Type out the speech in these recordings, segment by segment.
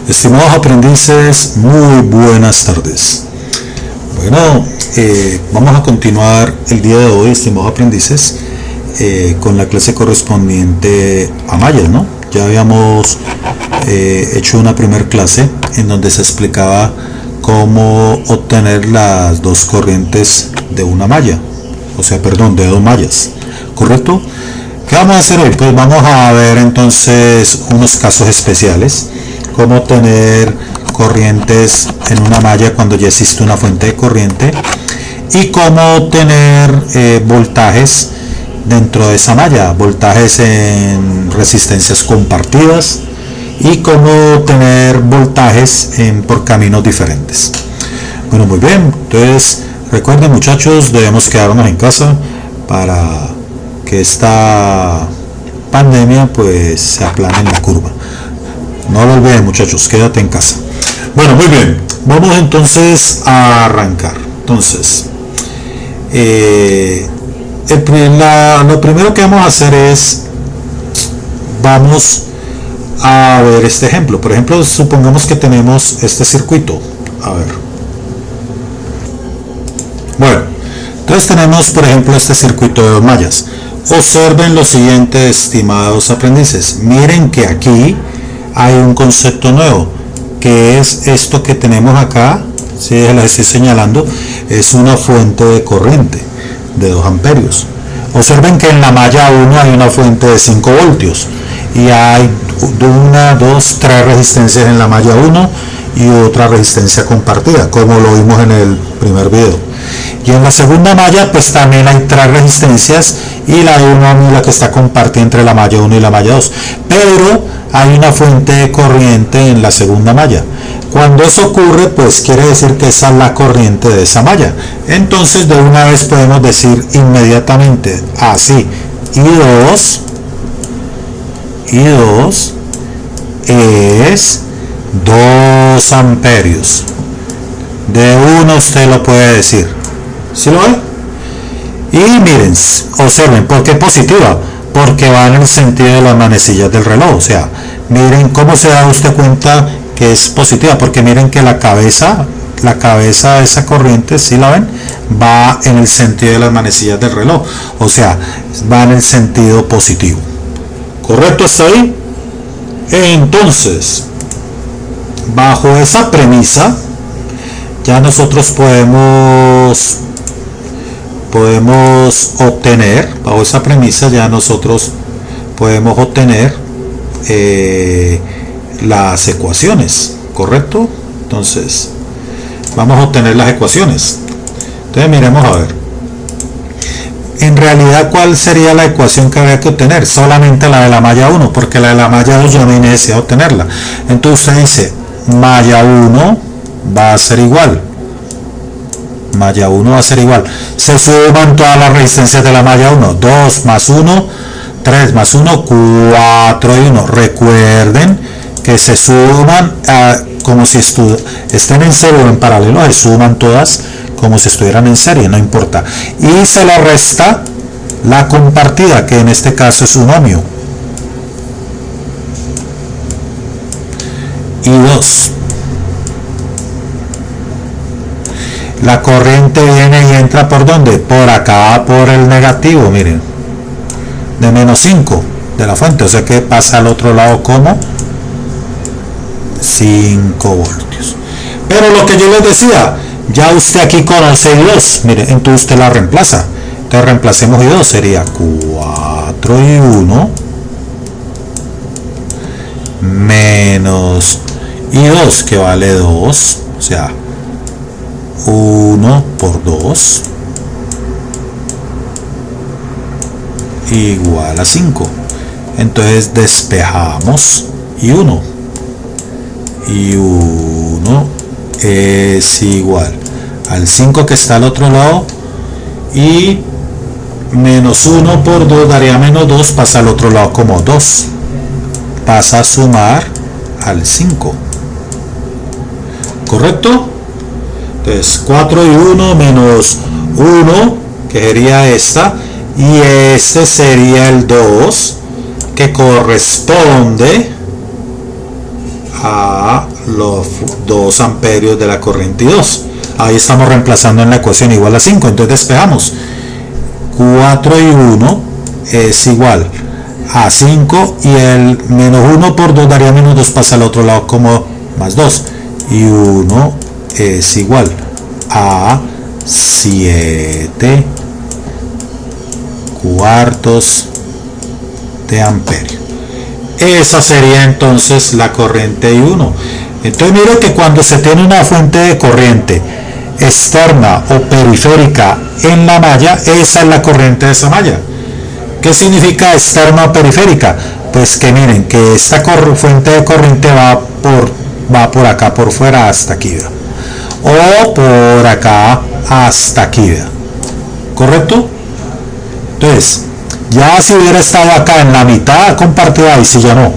Estimados aprendices, muy buenas tardes. Bueno, vamos a continuar el día de hoy, estimados aprendices, con la clase correspondiente a mallas, ¿no? Ya habíamos hecho una primera clase en donde se explicaba cómo obtener las dos corrientes de una malla, de dos mallas, ¿correcto? ¿Qué vamos a hacer hoy? Pues vamos a ver entonces unos casos especiales, cómo obtener corrientes en una malla cuando ya existe una fuente de corriente y cómo obtener voltajes dentro de esa malla, voltajes en resistencias compartidas y cómo obtener voltajes por caminos diferentes. Bueno, muy bien, entonces recuerden, muchachos, debemos quedarnos en casa para que esta pandemia pues se aplane en la curva. No lo olviden, muchachos, quédate en casa. Bueno, muy bien, vamos entonces a arrancar. Entonces, lo primero que vamos a hacer es, vamos a ver este ejemplo. Por ejemplo, supongamos que tenemos este circuito. A ver. Bueno, entonces tenemos, por ejemplo, este circuito de dos mallas. Observen lo siguiente, estimados aprendices. Miren que aquí hay un concepto nuevo, que es esto que tenemos acá, si les estoy señalando, es una fuente de corriente de 2 amperios. Observen que en la malla 1 hay una fuente de 5 voltios y hay 1, 2, 3 resistencias en la malla 1 y otra resistencia compartida, como lo vimos en el primer video. Y en la segunda malla pues también hay 3 resistencias y la 1 la que está compartida entre la malla 1 y la malla 2, pero hay una fuente de corriente en la segunda malla. Cuando eso ocurre, pues quiere decir que esa es la corriente de esa malla. Entonces de una vez podemos decir inmediatamente así, I2 es 2 amperios. De uno usted lo puede decir. ¿Sí lo ve? Y miren, observen, ¿por qué positiva? Porque va en el sentido de las manecillas del reloj. O sea, miren cómo se da usted cuenta que es positiva, porque miren que la cabeza de esa corriente, ¿sí la ven? Va en el sentido de las manecillas del reloj. O sea, va en el sentido positivo. ¿Correcto hasta ahí? Entonces, bajo esa premisa, ya nosotros podemos obtener, bajo esa premisa ya nosotros podemos obtener las ecuaciones, ¿correcto? Entonces, vamos a obtener las ecuaciones. Entonces, miremos a ver. En realidad, ¿cuál sería la ecuación que habría que obtener? Solamente la de la malla 1, porque la de la malla 2 yo no necesito obtenerla. Entonces usted dice, malla 1 va a ser igual. Malla 1 va a ser igual. Se suman todas las resistencias de la malla 1. 2 más 1, 3 más 1, 4 y 1. Recuerden que se suman como si estén en serie o en paralelo, se suman todas como si estuvieran en serie, no importa. Y se le resta la compartida, que en este caso es un ohmio. Y 2. La corriente viene y entra ¿por dónde? Por acá, por el negativo, miren. De menos 5 de la fuente, o sea que pasa al otro lado como 5 voltios. Pero lo que yo les decía, ya usted aquí conoce I2, mire, entonces usted la reemplaza. Entonces reemplacemos I2, sería 4 y 1 menos I2, que vale 2, o sea, 1 por 2 igual a 5. Entonces despejamos y 1 es igual al 5 que está al otro lado, y menos 1 por 2 daría menos 2, pasa al otro lado como 2, pasa a sumar al 5, ¿correcto? Entonces 4 y 1 menos 1, que sería esta, y este sería el 2, que corresponde a los 2 amperios de la corriente I2. Ahí estamos reemplazando en la ecuación igual a 5. Entonces despejamos. 4 y 1 es igual a 5 y el menos 1 por 2 daría menos 2, pasa al otro lado como más 2. Y 1 es igual a 7 cuartos de amperio. Esa sería entonces la corriente I1. Entonces mire que cuando se tiene una fuente de corriente externa o periférica en la malla, esa es la corriente de esa malla. ¿Qué significa externa o periférica? Pues que miren que esta fuente de corriente va por acá por fuera hasta aquí, ¿verdad? O por acá hasta aquí, ¿verdad? ¿Correcto? Entonces, ya si hubiera estado acá en la mitad compartida, ahí sí ya no.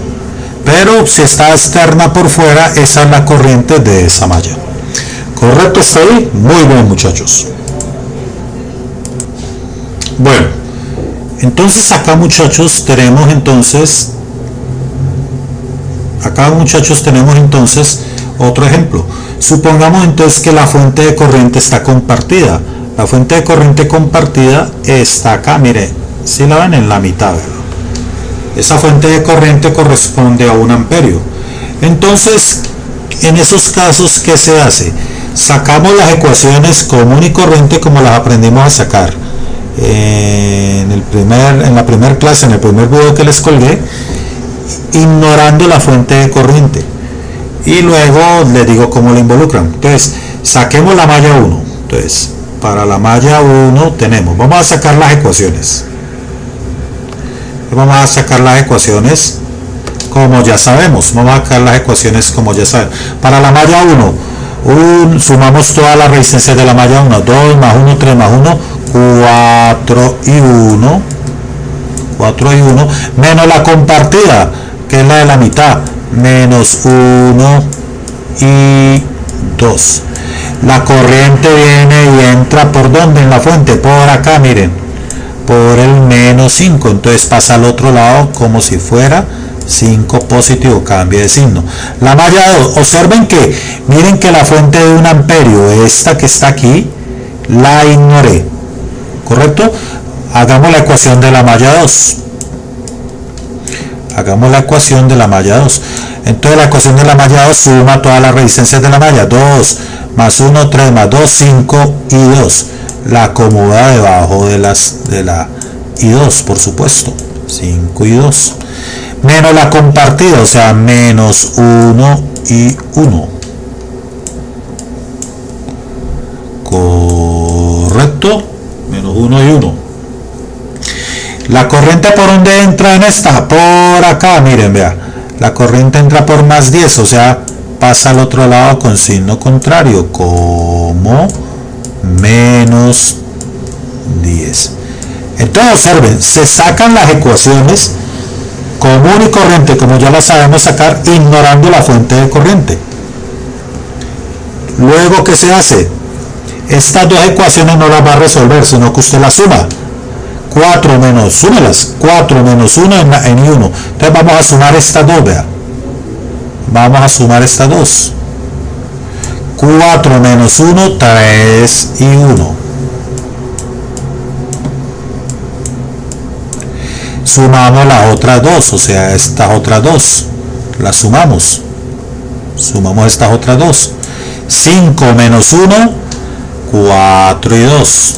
Pero si está externa por fuera, esa es la corriente de esa malla. ¿Correcto hasta ahí? Muy bien, muchachos. Bueno, entonces acá muchachos tenemos otro ejemplo. Supongamos entonces que la fuente de corriente está compartida. La fuente de corriente compartida está acá, mire, si la ven en la mitad, ¿verdad? Esa fuente de corriente corresponde a 1 amperio. Entonces, en esos casos, ¿qué se hace? Sacamos las ecuaciones común y corriente como las aprendimos a sacar en la primera clase, en el primer video que les colgué, ignorando la fuente de corriente. Y luego les digo cómo la involucran. Entonces, saquemos la malla 1. Entonces, para la malla 1 vamos a sacar las ecuaciones. Vamos a sacar las ecuaciones como ya sabemos. Para la malla 1, sumamos todas las resistencias de la malla 1. 2 más 1, 3 más 1, 4 y 1. 4 y 1. Menos la compartida, que es la de la mitad. Menos 1 y 2. La corriente viene y entra ¿por dónde? En la fuente, por acá, miren, por el menos 5, entonces pasa al otro lado como si fuera 5 positivo, cambia de signo. La malla 2, observen que, miren que la fuente de 1 amperio, esta que está aquí, la ignoré, ¿correcto? Hagamos la ecuación de la malla 2. Entonces la ecuación de la malla 2 suma todas las resistencias de la malla. 2 más 1, 3 más 2, 5 y 2. La acomoda debajo de la I2, por supuesto. 5 y 2. Menos la compartida, o sea, menos 1 y 1. Correcto. Menos 1 y 1. La corriente por donde entra en esta, por acá, miren, vea. La corriente entra por más 10, o sea, pasa al otro lado con signo contrario, como menos 10. Entonces observen, se sacan las ecuaciones común y corriente, como ya las sabemos sacar, ignorando la fuente de corriente. Luego, ¿qué se hace? Estas dos ecuaciones no las va a resolver, sino que usted las suma. 4 menos, súmelas, 4 menos 1 en I1. Entonces vamos a sumar estas dos, vea. Vamos a sumar estas dos. 4 menos 1, 3 y 1. Sumamos las otras dos, o sea, estas otras dos. Las sumamos. Sumamos estas otras dos. 5 menos 1, 4 y 2.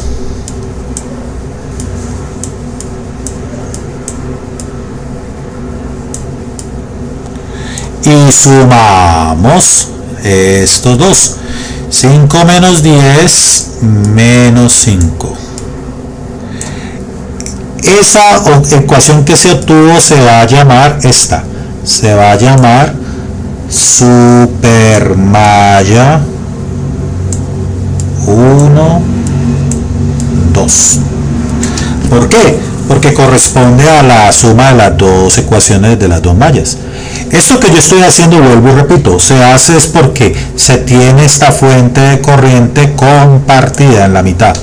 Y sumamos estos dos. 5 menos 10 menos 5. Esa ecuación que se obtuvo se va a llamar esta. Se va a llamar supermalla 1, 2. ¿Por qué? Porque corresponde a la suma de las dos ecuaciones de las dos mallas. Esto que yo estoy haciendo, vuelvo y repito, se hace es porque se tiene esta fuente de corriente compartida en la mitad.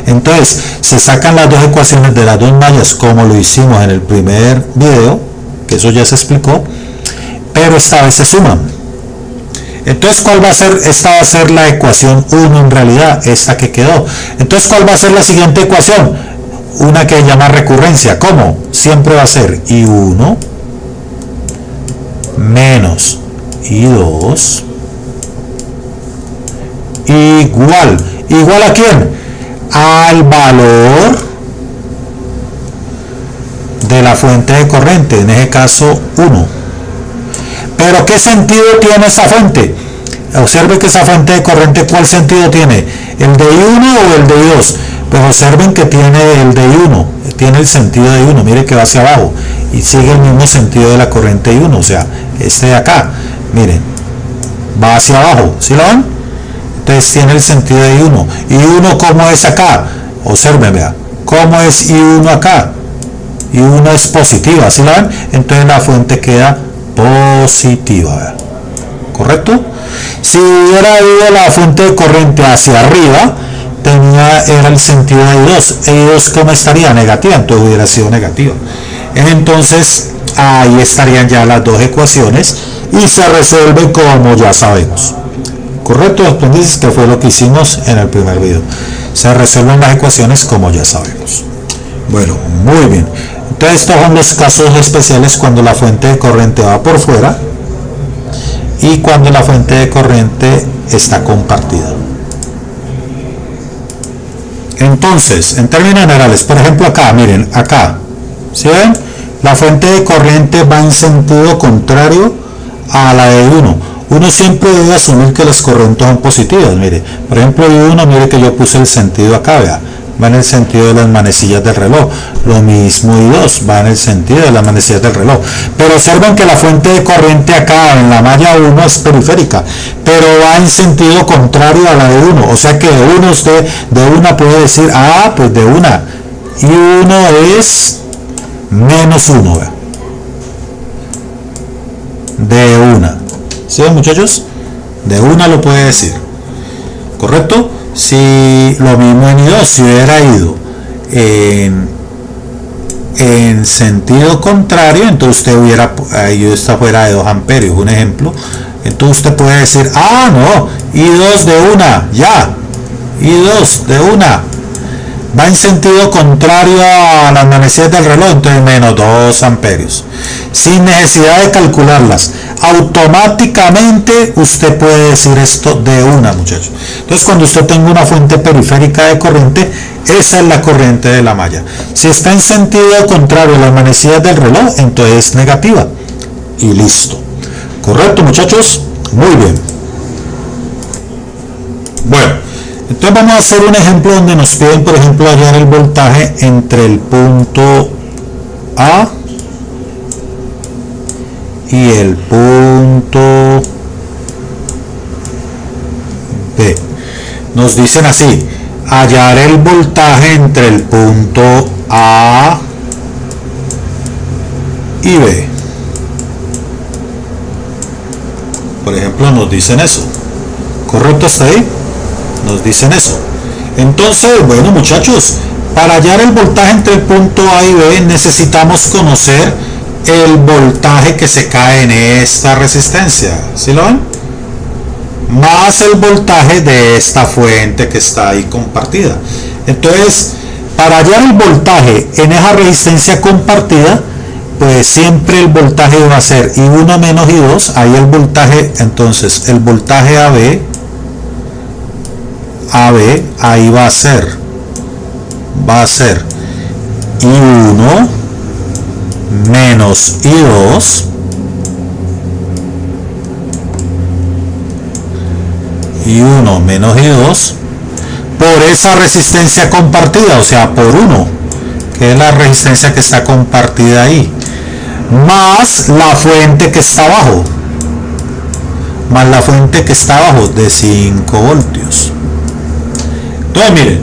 Entonces, se sacan las dos ecuaciones de las dos mallas como lo hicimos en el primer video, que eso ya se explicó, pero esta vez se suman. Entonces, ¿cuál va a ser? Esta va a ser la ecuación 1 en realidad, esta que quedó. Entonces, ¿cuál va a ser la siguiente ecuación? Una que se llama recurrencia. ¿Cómo? Siempre va a ser I1 menos I2 igual. ¿Igual a quién? Al valor de la fuente de corriente, en ese caso 1. Pero ¿qué sentido tiene esa fuente? Observe que esa fuente de corriente, ¿cuál sentido tiene? ¿El de I1 o el de I2? Pues observen que tiene el de I1, tiene el sentido de I1, mire que va hacia abajo y sigue el mismo sentido de la corriente I1, o sea, este de acá, miren, va hacia abajo, ¿sí lo ven? Entonces tiene el sentido de I1. ¿I1 cómo es acá? Observen, vea, ¿cómo es I1 acá? I1 es positiva, ¿sí lo ven? Entonces la fuente queda positiva, ¿verdad? ¿Correcto? Si hubiera ido la fuente de corriente hacia arriba, era el sentido de I2. I2 ¿cómo estaría? Negativa, entonces hubiera sido negativa. Entonces ahí estarían ya las dos ecuaciones y se resuelven como ya sabemos. ¿Correcto, aprendices? Que fue lo que hicimos en el primer video. Se resuelven las ecuaciones como ya sabemos. Bueno, muy bien. Entonces estos son los casos especiales cuando la fuente de corriente va por fuera y cuando la fuente de corriente está compartida. Entonces, en términos generales, por ejemplo acá, miren, acá, ¿sí ven? La fuente de corriente va en sentido contrario a la de I1. Uno siempre debe asumir que las corrientes son positivas, mire. Por ejemplo, I1, mire que yo puse el sentido acá, vea. Va en el sentido de las manecillas del reloj. Lo mismo I2, va en el sentido de las manecillas del reloj. Pero observen que la fuente de corriente acá en la malla 1 es periférica, pero va en sentido contrario a la de 1. O sea que de uno usted de una puede decir, ah, pues de una. I1 es menos 1, ¿verdad? De una. ¿Sí, muchachos? De una lo puede decir. ¿Correcto? Si lo mismo en I2, si hubiera ido en sentido contrario, entonces usted hubiera ido esta fuera de 2 amperios, un ejemplo. Entonces usted puede decir, ah, no, I2 de una, ya, I2 de una. Va en sentido contrario a las manecillas del reloj, entonces menos 2 amperios. Sin necesidad de calcularlas. Automáticamente usted puede decir esto de una, muchachos. Entonces cuando usted tenga una fuente periférica de corriente, esa es la corriente de la malla. Si está en sentido contrario a las manecillas del reloj, entonces es negativa. Y listo. ¿Correcto, muchachos? Muy bien. Bueno. Entonces vamos a hacer un ejemplo donde nos piden, por ejemplo, hallar el voltaje entre el punto A y el punto B. Nos dicen así, hallar el voltaje entre el punto A y B. Por ejemplo, nos dicen eso. ¿Correcto hasta ahí? Nos dicen eso. Entonces, bueno, muchachos, para hallar el voltaje entre el punto A y B necesitamos conocer el voltaje que se cae en esta resistencia, ¿sí lo ven? Más el voltaje de esta fuente que está ahí compartida. Entonces, para hallar el voltaje en esa resistencia compartida, pues siempre el voltaje va a ser I1 menos I2, ahí el voltaje, entonces el voltaje AB, ahí va a ser I1 menos I2 I1 menos I2 por esa resistencia compartida, o sea, por 1, que es la resistencia que está compartida ahí, más la fuente que está abajo, de 5 voltios. Entonces miren,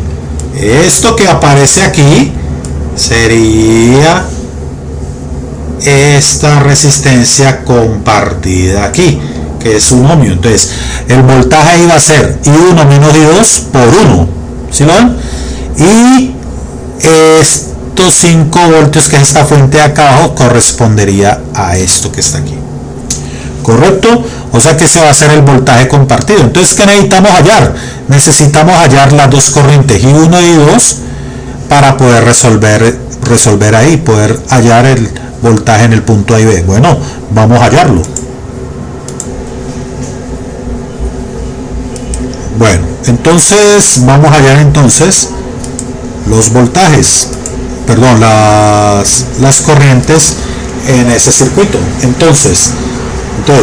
esto que aparece aquí sería esta resistencia compartida aquí, que es 1 ohmio. Entonces el voltaje iba a ser I1 menos I2 por 1, ¿sí lo ven? Y estos 5 voltios que es esta fuente de acá abajo correspondería a esto que está aquí. ¿correcto? O sea que se va a hacer el voltaje compartido. Entonces, ¿qué necesitamos hallar? Necesitamos hallar las dos corrientes, I1 y I2, para poder resolver ahí, poder hallar el voltaje en el punto A y B. Bueno, vamos a hallarlo. Bueno, entonces vamos a hallar entonces los voltajes, perdón, las corrientes en ese circuito. Entonces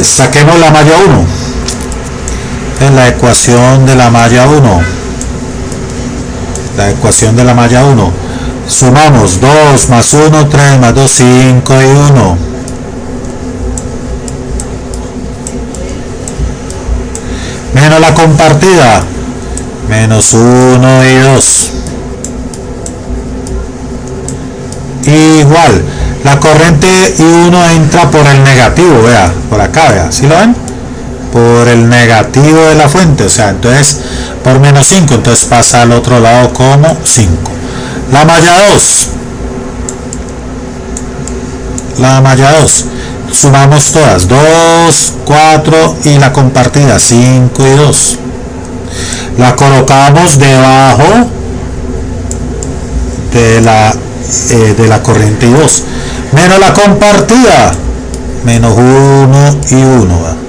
saquemos la malla 1 en la ecuación de la malla 1. La ecuación de la malla 1. Sumamos 2 más 1, 3 más 2, 5 y 1. Menos la compartida, menos 1 y 2. Igual, la corriente I1 entra por el negativo, vea, por acá, vea, ¿sí lo ven? Por el negativo de la fuente, o sea, entonces por menos 5, entonces pasa al otro lado como 5. La malla 2, sumamos todas, 2, 4 y la compartida, 5 y 2. La colocamos debajo de la corriente I2, menos la compartida, menos 1 y 1.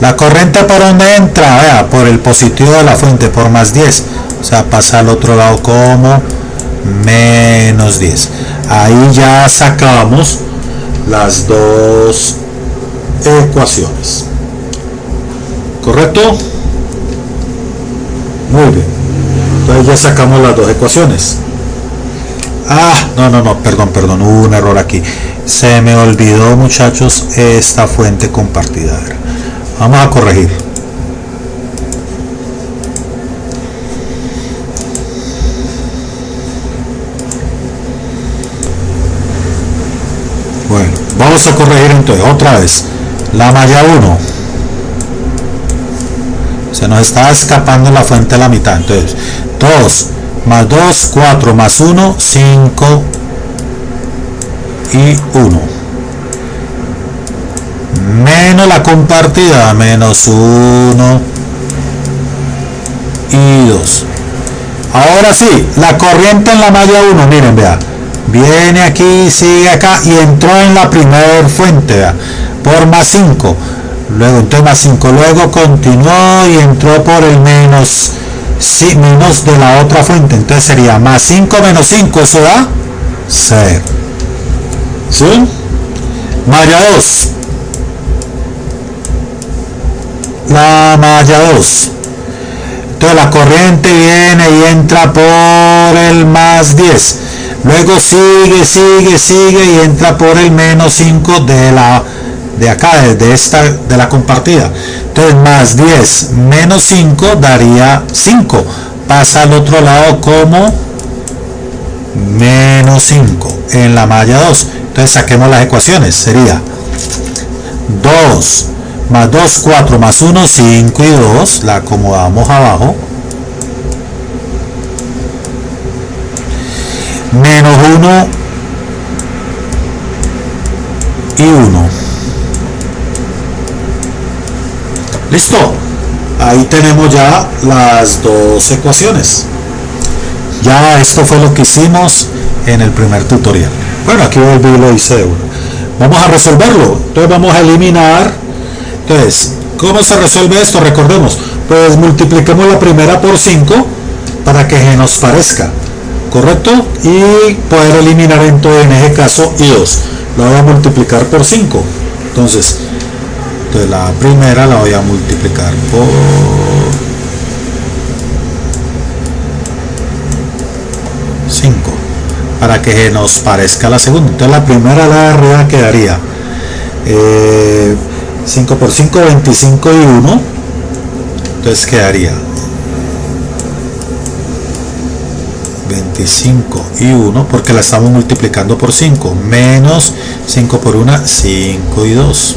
La corriente por donde entra, vea, por el positivo de la fuente, por más 10, o sea, pasa al otro lado como menos 10. Ahí ya sacamos las dos ecuaciones, ¿correcto? Muy bien, entonces ya sacamos las dos ecuaciones. No, perdón, hubo un error aquí, se me olvidó, muchachos, esta fuente compartida. Vamos a corregir. Bueno, vamos a corregir entonces otra vez la malla 1. Se nos está escapando la fuente a la mitad. Entonces 2 más 2, 4 más 1, 5 y 1. Menos la compartida, menos 1 y 2. Ahora sí, la corriente en la malla 1, miren, vea, viene aquí, sigue acá y entró en la primera fuente, vea, por más 5. Luego entonces más 5, luego continuó y entró por el menos de la otra fuente. Entonces sería más 5 menos 5, eso da 0. ¿Sí? Malla 2. La malla 2. Entonces la corriente viene y entra por el más 10. Luego sigue y entra por el menos 5 de acá, de la compartida. Entonces más 10 menos 5 daría 5. Pasa al otro lado como menos 5 en la malla 2. Entonces saquemos las ecuaciones. Sería 2 más 2, 4 más 1, 5 y 2. La acomodamos abajo. Menos 1 y 1. Listo, ahí tenemos ya las dos ecuaciones. Ya esto fue lo que hicimos en el primer tutorial. Bueno, aquí volví y lo hice de uno. Vamos a resolverlo. Entonces vamos a eliminar. Entonces, ¿cómo se resuelve esto? Recordemos, pues multipliquemos la primera por 5 para que se nos parezca, ¿correcto? Y poder eliminar entonces en ese caso I2. La voy a multiplicar por 5. Entonces la primera la voy a multiplicar por 5 para que se nos parezca la segunda. Entonces la primera, la de arriba, quedaría 5 por 5, 25 y 1. Entonces quedaría 25 y 1 porque la estamos multiplicando por 5, menos 5 por 1, 5 y 2,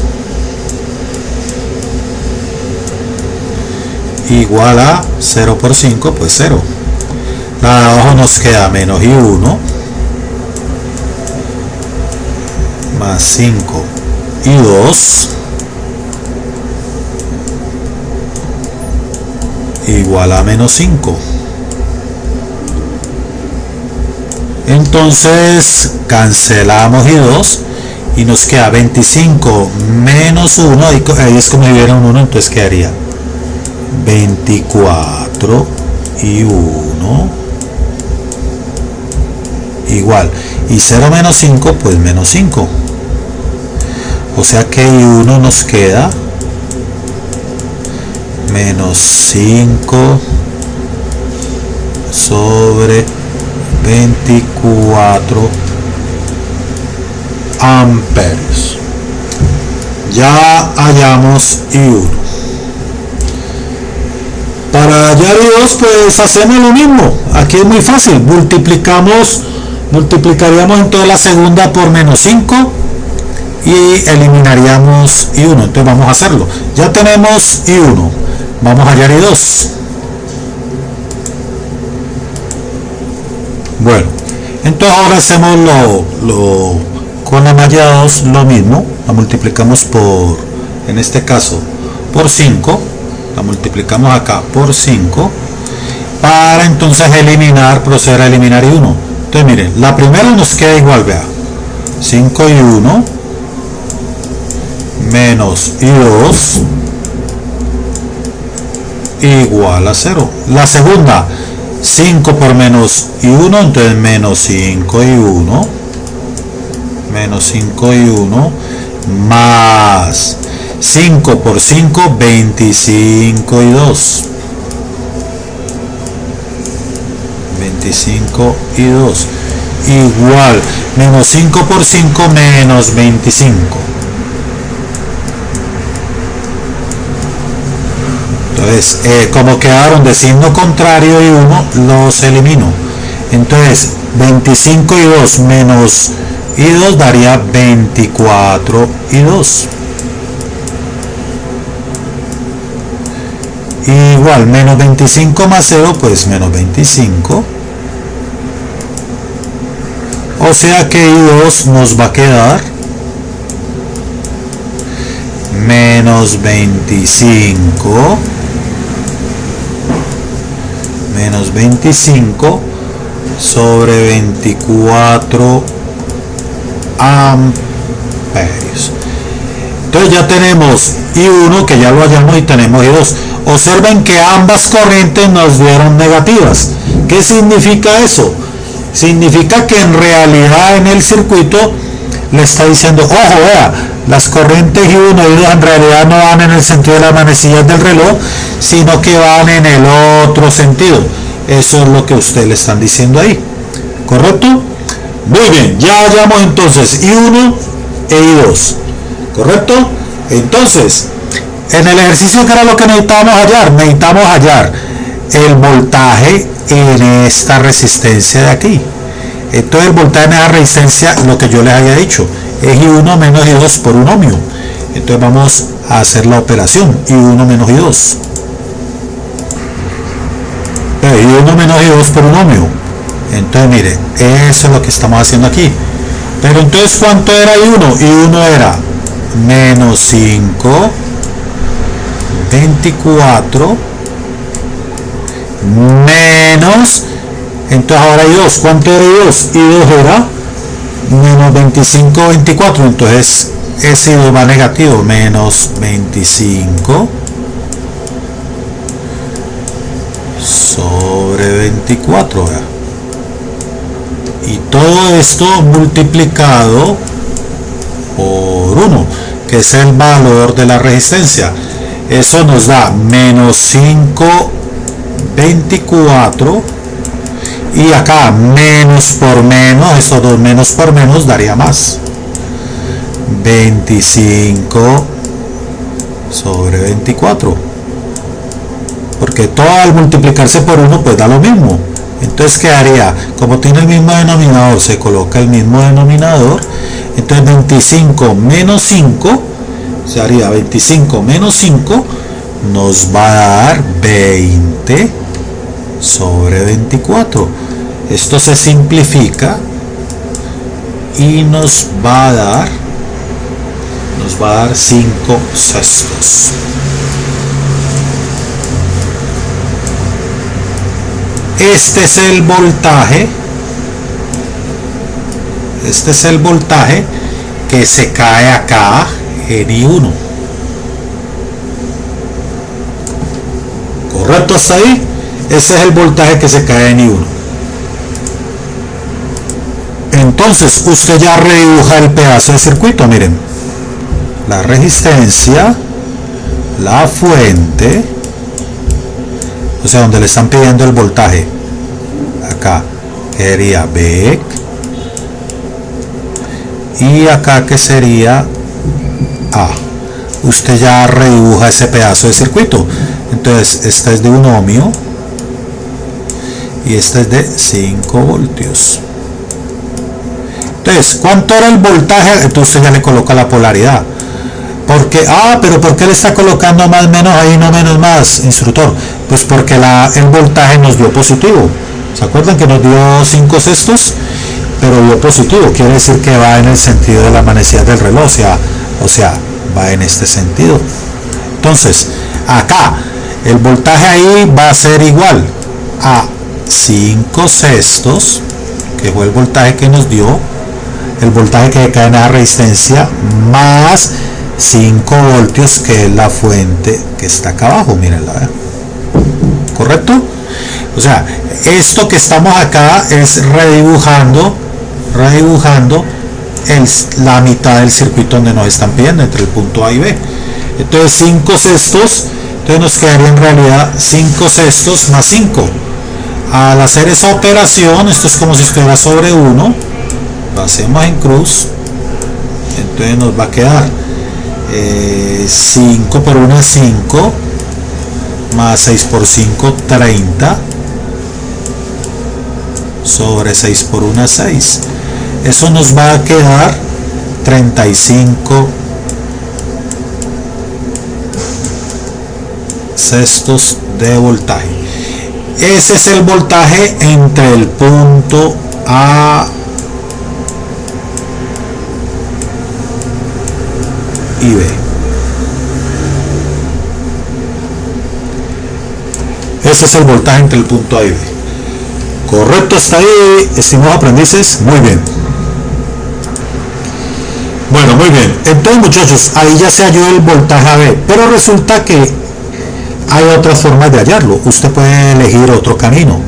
igual a 0 por 5, pues 0. La de abajo nos queda menos y 1 más 5 y 2 igual a menos 5. Entonces cancelamos y 2 y nos queda 25 menos 1, ahí es como si hubiera un 1, entonces quedaría 24 y 1 igual, y 0 menos 5, pues menos 5, o sea que y 1 nos queda menos 5 sobre 24 amperios. Ya hallamos I1. Para hallar I2 pues hacemos lo mismo. Aquí es muy fácil, multiplicaríamos entonces la segunda por menos 5 y eliminaríamos I1. Entonces vamos a hacerlo. Ya tenemos I1, vamos a hallar I2. Bueno, entonces ahora hacemos con la malla 2 lo mismo, la multiplicamos por, en este caso, por 5, la multiplicamos acá por 5, para entonces proceder a eliminar I1. Entonces miren, la primera nos queda igual, vea, 5 y 1 menos I2 igual a 0. La segunda, 5 por menos I1, entonces menos 5 y 1, menos 5 y 1, más 5 por 5, 25 y 2, 25 y 2, igual, menos 5 por 5, menos 25. Entonces, como quedaron de signo contrario y 1, los elimino. Entonces, 25 y 2 menos y 2 daría 24 y 2. Igual, menos 25 más 0, pues menos 25. O sea que I2 nos va a quedar menos 25 sobre 24 amperios. Entonces ya tenemos I1, que ya lo hallamos, y tenemos I2. Observen que ambas corrientes nos dieron negativas. ¿Qué significa eso? Significa que en realidad en el circuito le está diciendo, ojo, vea, las corrientes I1 y I2 en realidad no van en el sentido de las manecillas del reloj, sino que van en el otro sentido. Eso es lo que ustedes le están diciendo ahí, ¿correcto? Muy bien, ya hallamos entonces I1 e I2, ¿correcto? Entonces, en el ejercicio, ¿qué era lo que necesitábamos hallar? Necesitamos hallar el voltaje en esta resistencia de aquí. Entonces el voltaje en esa resistencia, lo que yo les había dicho, es I1 menos I2 por 1 ohmio. Entonces vamos a hacer la operación, I1 menos I2. I1 menos I2 por 1 ohmio. Entonces mire, eso es lo que estamos haciendo aquí. Pero entonces, ¿cuánto era I1? I1 era menos 5, 24, menos, entonces ahora I2, ¿cuánto era I2? I2 era menos 25, 24, entonces ese I2 va negativo, menos 25 sobre 24, ¿verdad? Y todo esto multiplicado por 1, que es el valor de la resistencia. Eso nos da menos 5, 24, y acá menos por menos, estos dos menos por menos daría más, 25 sobre 24, porque todo al multiplicarse por 1 pues da lo mismo. Entonces quedaría, como tiene el mismo denominador, se coloca el mismo denominador. Entonces 25 menos 5 se haría 25 menos 5, nos va a dar 20 sobre 24. Esto se simplifica y nos va a dar nos va a dar 5 sextos. Este es el voltaje. Este es el voltaje que se cae acá en I1. ¿Correcto hasta ahí? Ese es el voltaje que se cae en I1. Entonces usted ya redibuja el pedazo de circuito. Miren, la resistencia, la fuente, o sea, donde le están pidiendo el voltaje, acá que sería B, y acá que sería A. Usted ya redibuja ese pedazo de circuito. Entonces esta es de 1 ohmio y esta es de 5 voltios. Entonces, ¿cuánto era el voltaje? Entonces ya le coloca la polaridad. Porque, pero ¿por qué le está colocando más menos ahí, no menos más, instructor? Pues porque el voltaje nos dio positivo. ¿Se acuerdan que nos dio 5 sextos? Pero dio positivo, quiere decir que va en el sentido de la manecilla del reloj, o sea, va en este sentido. Entonces, acá, el voltaje ahí va a ser igual a 5 sextos, que fue el voltaje que nos dio, el voltaje que cae en la resistencia, más 5 voltios, que es la fuente que está acá abajo, mírenla, ¿eh? ¿Correcto? O sea, esto que estamos acá es redibujando la mitad del circuito donde nos están pidiendo, entre el punto A y B. Entonces 5 sextos, entonces nos quedaría en realidad 5 sextos más 5. Al hacer esa operación, esto es como si estuviera sobre 1, lo hacemos en cruz, entonces nos va a quedar 5 por 1 es 5, más 6 por 5, 30, sobre 6 por 1 es 6. Eso nos va a quedar 35 sextos de voltaje. Ese es el voltaje entre el punto A y B. Ese es el voltaje entre el punto A y B. ¿Correcto hasta ahí, estimados aprendices? Muy bien. Bueno, muy bien. Entonces, muchachos, ahí ya se halló el voltaje AB, pero resulta que hay otras formas de hallarlo. Usted puede elegir otro camino.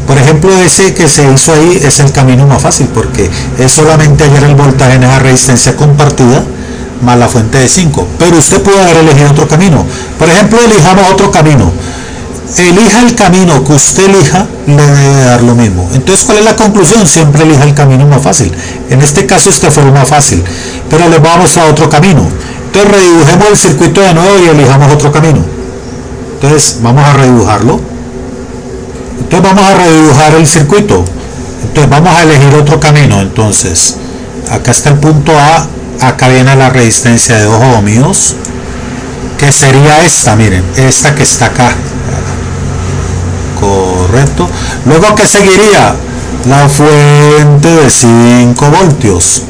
Por ejemplo, ese que se hizo ahí es el camino más fácil, porque es solamente hallar el voltaje en esa resistencia compartida más la fuente de 5. Pero usted puede haber elegido otro camino. Por ejemplo, elijamos otro camino. Elija el camino que usted elija, le debe dar lo mismo. Entonces, ¿cuál es la conclusión? Siempre elija el camino más fácil. En este caso este fue el más fácil, pero les voy a mostrar otro camino. Entonces redibujemos el circuito de nuevo y elijamos otro camino. Entonces vamos a redibujarlo. Entonces vamos a redibujar el circuito. Entonces vamos a elegir otro camino. Entonces acá está el punto A, acá viene la resistencia de 2 ohmios, que sería esta, miren, esta que está acá. Correcto. Luego, ¿qué seguiría? La fuente de 5 voltios,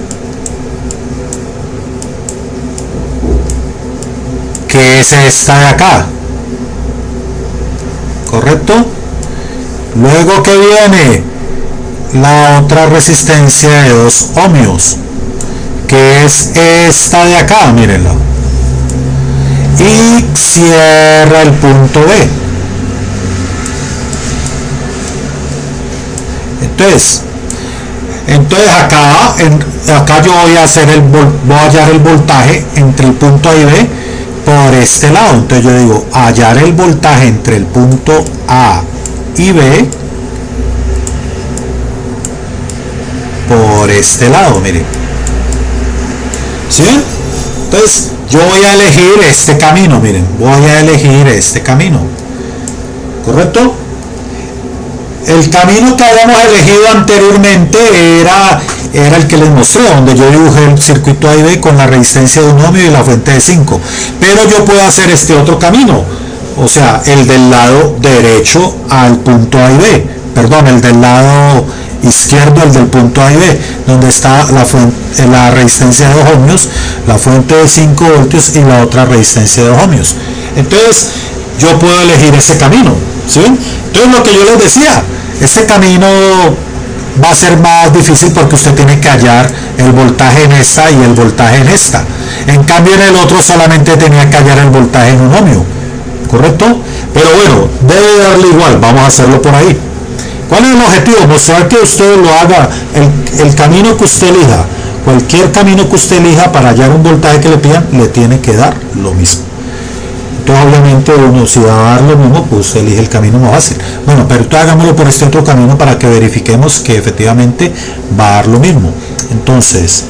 que es esta de acá. Correcto. Luego, ¿qué viene? La otra resistencia de 2 ohmios, que es esta de acá, mírenla. Y cierra el punto B. Entonces acá yo voy a hallar el voltaje entre el punto A y B por este lado. Entonces yo digo hallar el voltaje entre el punto A y B por este lado, miren. ¿Sí? Entonces yo voy a elegir este camino, miren, voy a elegir este camino. ¿Correcto? El camino que habíamos elegido anteriormente era el que les mostré, donde yo dibujé el circuito A y B con la resistencia de 1 ohmio y la fuente de 5. Pero yo puedo hacer este otro camino, o sea, el del lado derecho al punto A y B, perdón, el del lado izquierdo el del punto A y B, donde está la resistencia de 2 ohmios, la fuente de 5 voltios y la otra resistencia de 2 ohmios. Entonces yo puedo elegir ese camino, ¿sí? Entonces lo que yo les decía, este camino va a ser más difícil porque usted tiene que hallar el voltaje en esta y el voltaje en esta. En cambio en el otro solamente tenía que hallar el voltaje en 1 ohmio, ¿correcto? Pero bueno, debe darle igual, vamos a hacerlo por ahí. ¿Cuál es el objetivo? Mostrar que usted lo haga, el camino que usted elija, cualquier camino que usted elija para hallar un voltaje que le pidan, le tiene que dar lo mismo. Entonces obviamente uno, si va a dar lo mismo, pues usted elige el camino más fácil. Bueno, pero entonces hagámoslo por este otro camino para que verifiquemos que efectivamente va a dar lo mismo. Entonces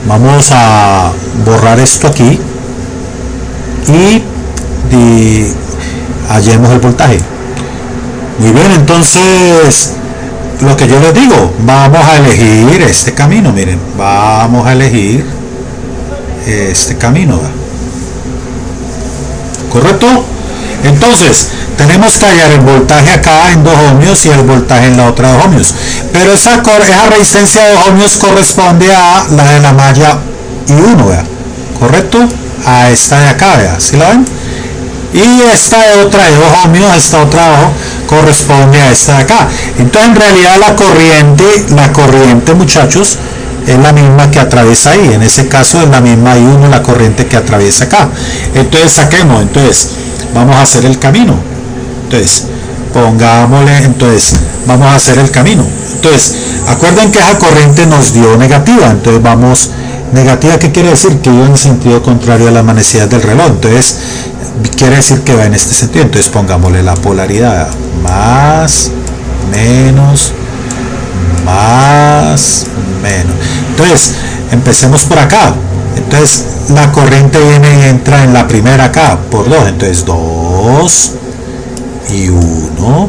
vamos a borrar esto aquí y hallemos el voltaje. Muy bien, entonces lo que yo les digo, vamos a elegir este camino. Miren, vamos a elegir este camino, ¿verdad? ¿Correcto? Entonces tenemos que hallar el voltaje acá en 2 ohmios y el voltaje en la otra 2 ohmios, pero esa resistencia de 2 ohmios corresponde a la de la malla I1, ¿verdad? ¿Correcto? A esta de acá, ¿verdad? ¿Sí la ven? Y esta de otra de 2 ohmios, esta otra abajo, corresponde a esta de acá. Entonces en realidad la corriente, muchachos, es la misma que atraviesa ahí. En ese caso es la misma I1, la corriente que atraviesa acá. Entonces saquemos, entonces vamos a hacer el camino. Entonces pongámosle, entonces vamos a hacer el camino. Entonces acuerden que esa corriente nos dio negativa, entonces vamos, negativa, ¿qué quiere decir? Que iba en sentido contrario a las manecillas del reloj. Entonces quiere decir que va en este sentido. Entonces pongámosle la polaridad, más, menos, más, menos. Entonces empecemos por acá. Entonces la corriente viene y entra en la primera acá por 2, entonces 2 y 1.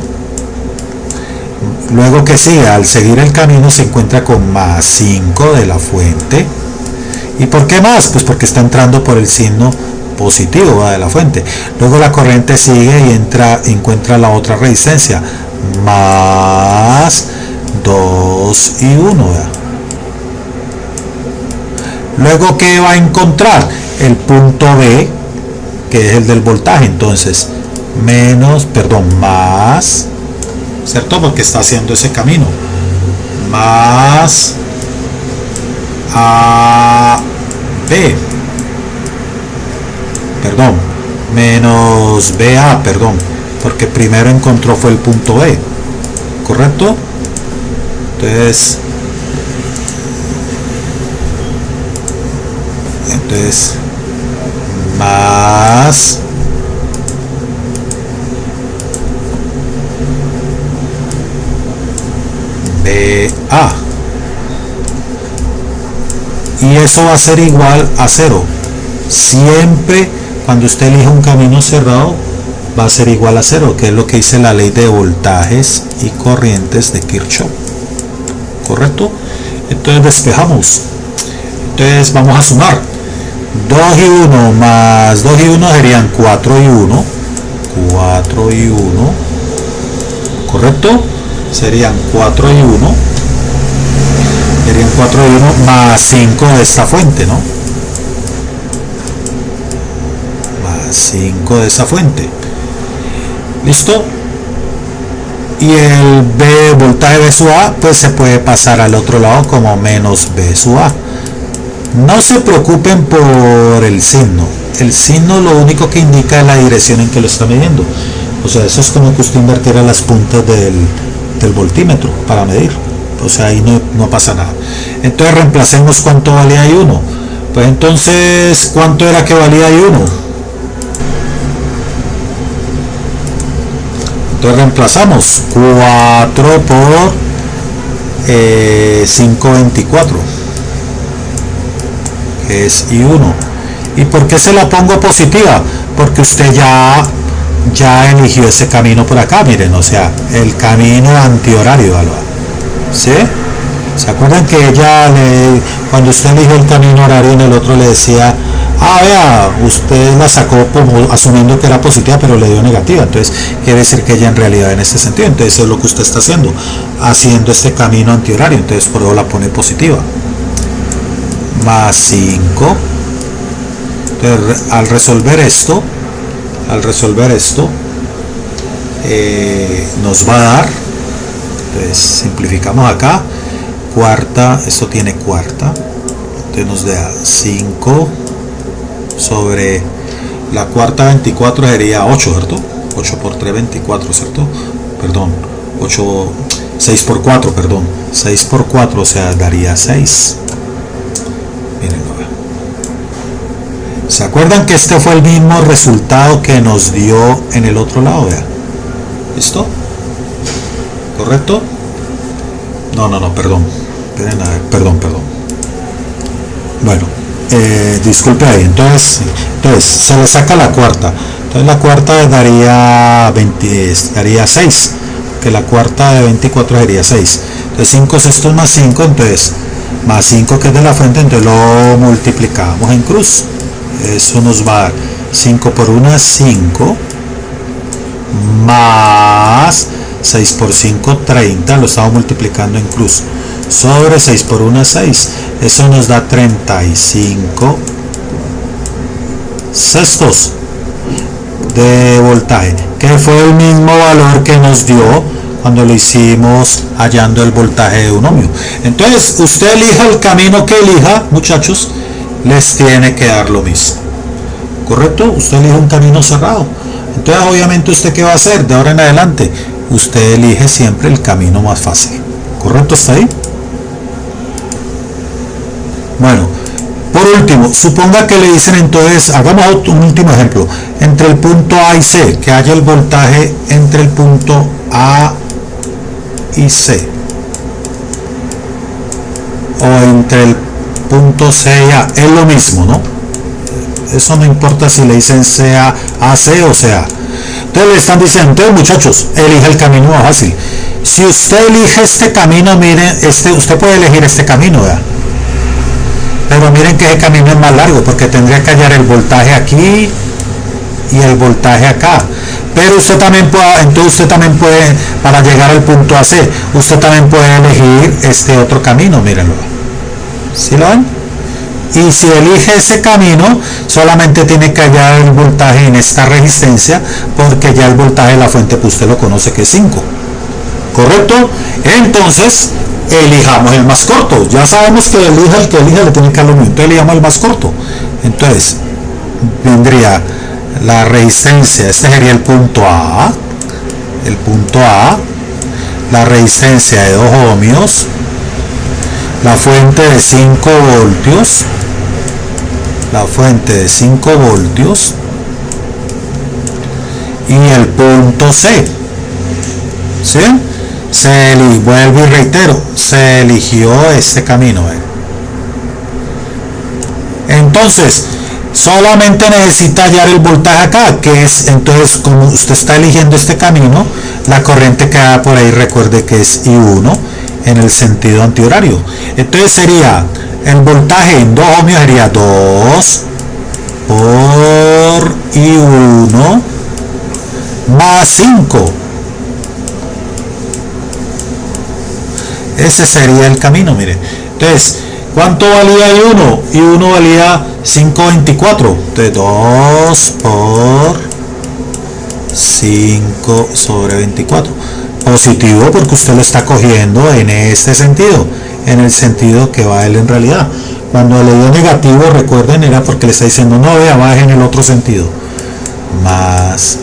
Luego que sigue, al seguir el camino se encuentra con más 5 de la fuente. ¿Y por qué más? Pues porque está entrando por el signo positivo, ¿va?, de la fuente. Luego la corriente sigue y encuentra la otra resistencia, más 2 y 1, ¿va? Luego, ¿qué va a encontrar? El punto B, que es el del voltaje. Entonces más, ¿cierto? Porque está haciendo ese camino, más A, B, perdón, menos BA, perdón, porque primero encontró fue el punto B, ¿correcto? Entonces más BA, y eso va a ser igual a 0. Siempre cuando usted elija un camino cerrado va a ser igual a 0, que es lo que dice la ley de voltajes y corrientes de Kirchhoff, ¿correcto? Entonces despejamos. Entonces vamos a sumar 2 y 1 más 2 y 1 serían 4 y 1, 4 y 1, ¿correcto? Serían 4 y 1, serían 4 y 1 más 5 de esta fuente, ¿no? Más 5 de esa fuente. ¿Listo? Y el B, voltaje B sub A, pues se puede pasar al otro lado como menos B sub A. No se preocupen por el signo. El signo lo único que indica es la dirección en que lo está midiendo. O sea, eso es como que usted invirtiera las puntas del voltímetro para medir. O sea, ahí no pasa nada. Entonces reemplacemos cuánto valía I1. Pues entonces, ¿cuánto era que valía I1? Entonces reemplazamos 4 por 524, que es I1. ¿Y por qué se la pongo positiva? Porque usted ya eligió ese camino por acá, miren, o sea, el camino antihorario, ¿sí? ¿Se acuerdan que cuando usted eligió el camino horario, en el otro le decía Ah, vea, usted la sacó como asumiendo que era positiva, pero le dio negativa. Entonces, quiere decir que ella en realidad en este sentido. Entonces, eso es lo que usted está haciendo este camino antihorario. Entonces, por eso la pone positiva. Más 5. Entonces, al resolver esto, nos va a dar, entonces simplificamos acá, cuarta, esto tiene cuarta, entonces nos da 5 sobre la cuarta 24 sería 8, ¿cierto? 8 por 3, 24, ¿cierto? Perdón, 8, 6 por 4, perdón, 6 por 4, o sea, daría 6. Miren, ¿se acuerdan que este fue el mismo resultado que nos dio en el otro lado? Vea. ¿Listo? ¿Correcto? No, perdón. Perdón. Bueno, disculpe ahí. Entonces se le saca la cuarta. Entonces la cuarta daría 6. Que la cuarta de 24 sería 6. Entonces 5 sextos más 5, entonces más 5 que es de la fuente, entonces lo multiplicamos en cruz. Eso nos va a dar 5 por 1 es 5, más 6 por 5, 30, lo estamos multiplicando en cruz, sobre 6 por 1 es 6, eso nos da 35 sextos de voltaje, que fue el mismo valor que nos dio cuando lo hicimos hallando el voltaje de un ohmio. Entonces, usted elija el camino que elija, muchachos, les tiene que dar lo mismo. ¿Correcto? Usted elige un camino cerrado. Entonces, obviamente, ¿usted qué va a hacer? De ahora en adelante, usted elige siempre el camino más fácil. ¿Correcto? ¿Está ahí? Bueno, por último, suponga que le dicen entonces, hagamos un último ejemplo, entre el punto A y C, que haya el voltaje entre el punto A y C, o entre el punto C y A, es lo mismo, ¿no? Eso no importa si le dicen CA, AC o CA. Entonces le están diciendo, entonces muchachos, elija el camino más fácil. Si usted elige este camino, miren, usted puede elegir este camino, ¿verdad? Pero miren que ese camino es más largo, porque tendría que hallar el voltaje aquí y el voltaje acá. Pero usted también puede, para llegar al punto AC, usted también puede elegir este otro camino, mírenlo. ¿Sí lo ven? Y si elige ese camino, solamente tiene que hallar el voltaje en esta resistencia, porque ya el voltaje de la fuente, pues usted lo conoce que es 5. ¿Correcto? Entonces, elijamos el más corto. Ya sabemos que el que elija le tiene que dar lo mismo. Entonces elijamos el más corto. Entonces, vendría la resistencia, este sería el punto A, la resistencia de 2 ohmios, la fuente de 5 voltios, y el punto C. ¿Sí? Vuelvo y reitero, se eligió este camino. Entonces, solamente necesita hallar el voltaje acá, que es, entonces, como usted está eligiendo este camino, la corriente que da por ahí, recuerde que es I1 en el sentido antihorario. Entonces sería, el voltaje en 2 ohmios sería 2 por I1 más 5. Ese sería el camino, mire. Entonces, ¿cuánto valía I1? I1 valía 5.24. Entonces, 2 por 5 sobre 24. Positivo porque usted lo está cogiendo en este sentido, en el sentido que va él en realidad. Cuando le dio negativo, recuerden, era porque le está diciendo, no, vea, baje en el otro sentido. Más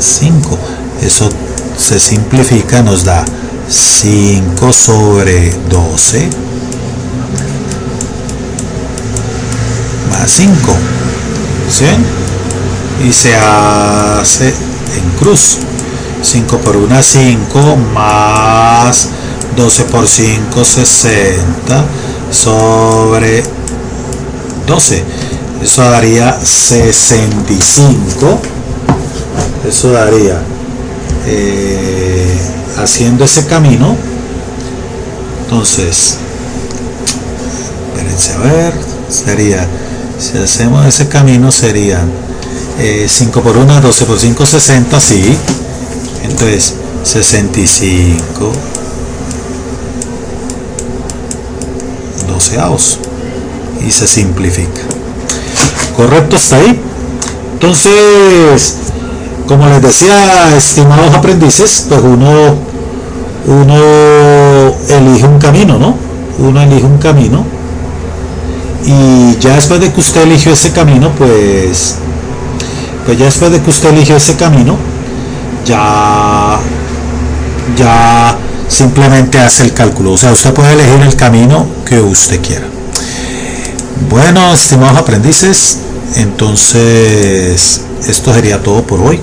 5. Eso se simplifica, nos da 5 sobre 12 más 5, ¿sí? Y se hace en cruz. 5 por 1 es 5, más 12 por 5, 60 sobre 12. Eso daría 65. Eso daría, haciendo ese camino, entonces, espérense a ver, sería Si hacemos ese camino serían 5 por 1, 12 por 5, 60, sí. Entonces 65 doceavos y se simplifica. Correcto, hasta ahí. Entonces, como les decía, estimados aprendices, pues uno elige un camino, ¿no? Uno elige un camino y ya después de que usted eligió ese camino, pues ya después de que usted eligió ese camino, ya simplemente hace el cálculo. O sea, usted puede elegir el camino que usted quiera. Bueno, estimados aprendices, entonces esto sería todo por hoy.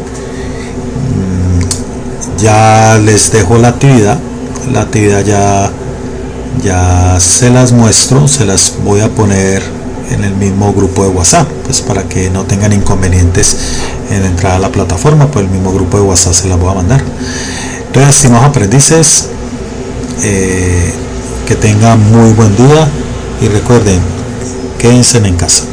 Ya les dejo la actividad ya se las muestro, se las voy a poner en el mismo grupo de WhatsApp, pues para que no tengan inconvenientes en entrar a la plataforma, pues el mismo grupo de WhatsApp se las voy a mandar. Entonces, estimados aprendices, que tengan muy buen día y recuerden, quédense en casa.